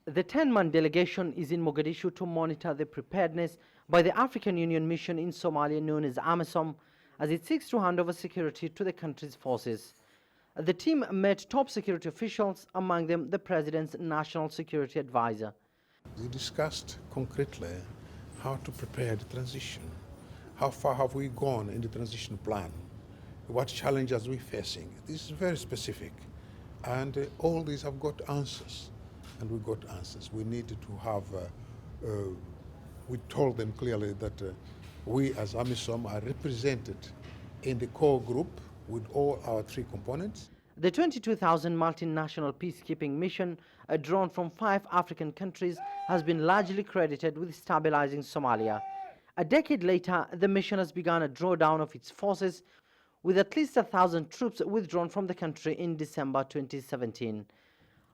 The 10-man delegation is in Mogadishu to monitor the preparedness by the African Union mission in Somalia known as AMISOM as it seeks to hand over security to the country's forces. The team met top security officials, among them the President's National Security Advisor. We discussed concretely how to prepare the transition. How far have we gone in the transition plan? What challenges are we facing? This is very specific. And all these have got answers. And we got answers. We needed to have, we told them clearly that we as AMISOM are represented in the core group with all our three components. The 22,000 multinational peacekeeping mission, drawn from 5 African countries, has been largely credited with stabilizing Somalia. A decade later, the mission has begun a drawdown of its forces, with at least 1,000 troops withdrawn from the country in December 2017.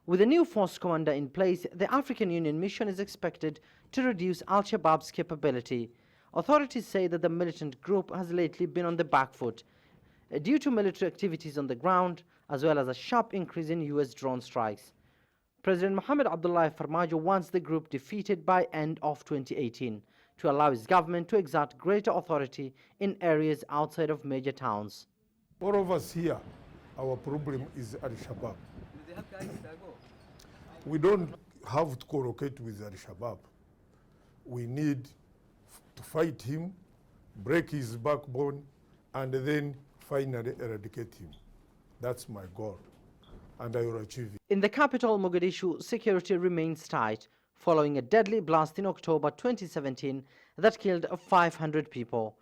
With a new force commander in place, the African Union mission is expected to reduce al-Shabaab's capability. Authorities say that the militant group has lately been on the back foot, due to military activities on the ground, as well as a sharp increase in US drone strikes. President Mohamed Abdullahi Farmajo wants the group defeated by end of 2018 to allow his government to exert greater authority in areas outside of major towns. All of us here, our problem is al-Shabaab. We don't have to co-locate with al-Shabaab. We need to fight him, break his backbone, and then finally eradicate him. That's my goal, and I will achieve it. In the capital, Mogadishu, security remains tight, following a deadly blast in October 2017 that killed 500 people.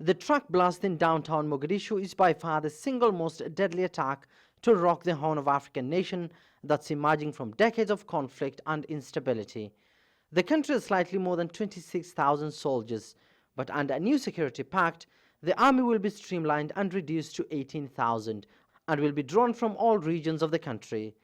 The truck blast in downtown Mogadishu is by far the single most deadly attack to rock the Horn of African nation that's emerging from decades of conflict and instability. The country has slightly more than 26,000 soldiers, but under a new security pact, the army will be streamlined and reduced to 18,000 and will be drawn from all regions of the country.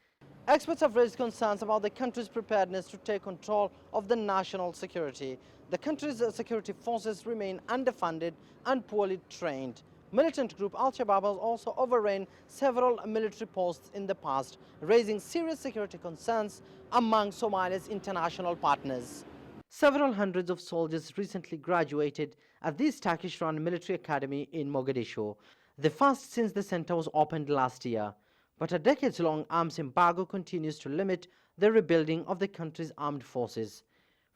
Experts have raised concerns about the country's preparedness to take control of the national security. The country's security forces remain underfunded and poorly trained. Militant group al-Shabaab has also overrun several military posts in the past, raising serious security concerns among Somalia's international partners. Several hundreds of soldiers recently graduated at this Turkish-run military academy in Mogadishu, the first since the center was opened last year. But a decades-long arms embargo continues to limit the rebuilding of the country's armed forces.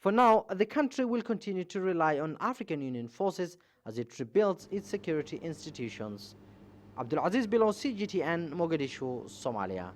For now, the country will continue to rely on African Union forces as it rebuilds its security institutions. Abdulaziz, Billow, CGTN, Mogadishu, Somalia.